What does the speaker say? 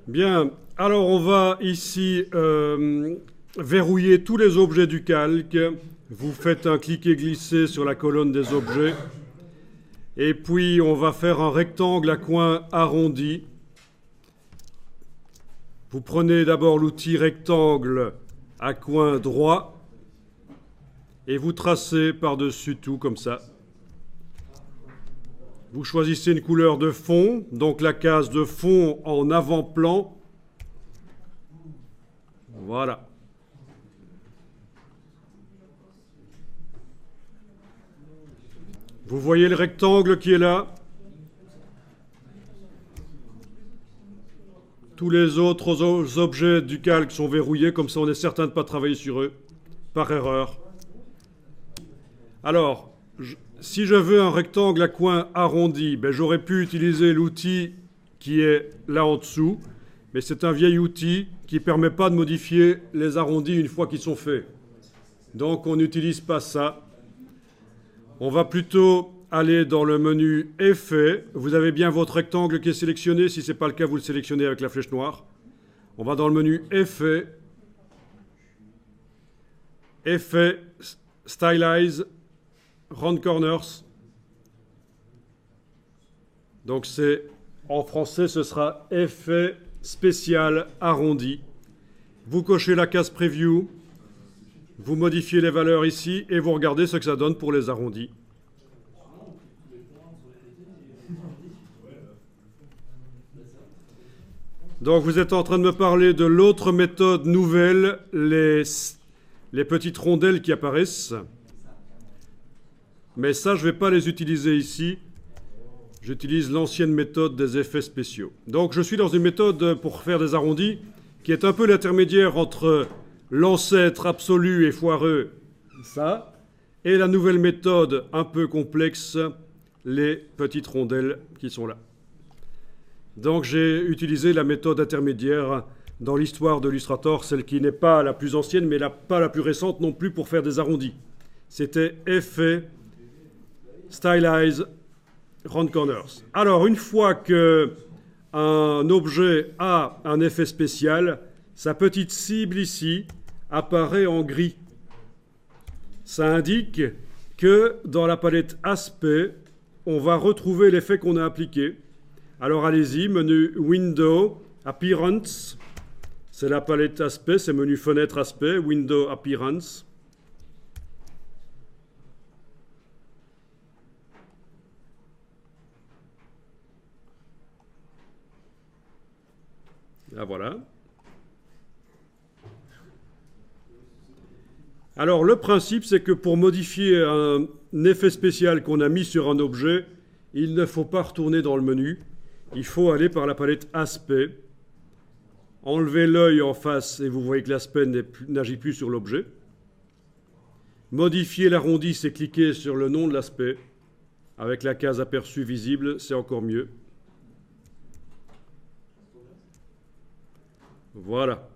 Bien, alors on va ici verrouiller tous les objets du calque. Vous faites un cliquer-glisser sur la colonne des objets. Et puis on va faire un rectangle à coin arrondi. Vous prenez d'abord l'outil rectangle à coin droit et vous tracez par-dessus tout comme ça. Vous choisissez une couleur de fond, donc la case de fond en avant-plan. Voilà. Vous voyez le rectangle qui est là. Tous les autres objets du calque sont verrouillés, comme ça on est certain de ne pas travailler sur eux, par erreur. Alors, si je veux un rectangle à coin arrondi, j'aurais pu utiliser l'outil qui est là en dessous, mais c'est un vieil outil qui ne permet pas de modifier les arrondis une fois qu'ils sont faits. Donc on n'utilise pas ça. On va plutôt aller dans le menu Effets. Vous avez bien votre rectangle qui est sélectionné. Si ce n'est pas le cas, vous le sélectionnez avec la flèche noire. On va dans le menu Effets. Effets, Stylize, Round Corners. Donc en français, ce sera Effet spécial arrondi. Vous cochez la case Preview. Vous modifiez les valeurs ici et vous regardez ce que ça donne pour les arrondis. Donc vous êtes en train de me parler de l'autre méthode nouvelle, les petites rondelles qui apparaissent. Mais ça, je ne vais pas les utiliser ici. J'utilise l'ancienne méthode des effets spéciaux. Donc je suis dans une méthode pour faire des arrondis qui est un peu l'intermédiaire entre l'ancêtre absolu et foireux, ça, et la nouvelle méthode un peu complexe, les petites rondelles qui sont là. Donc j'ai utilisé la méthode intermédiaire dans l'histoire de Illustrator, celle qui n'est pas la plus ancienne, mais pas la plus récente non plus pour faire des arrondis. C'était Effet, Stylize, Round Corners. Alors, une fois qu'un objet a un effet spécial, sa petite cible ici apparaît en gris. Ça indique que dans la palette Aspect, on va retrouver l'effet qu'on a appliqué. Alors allez-y, menu Window, Appearance, c'est la palette Aspect, c'est menu Fenêtre Aspect, Window Appearance. Là voilà. Alors le principe, c'est que pour modifier un effet spécial qu'on a mis sur un objet, il ne faut pas retourner dans le menu. Il faut aller par la palette Aspect, enlever l'œil en face et vous voyez que l'aspect n'agit plus sur l'objet. Modifier l'arrondi, c'est cliquer sur le nom de l'aspect. Avec la case aperçu visible, c'est encore mieux. Voilà.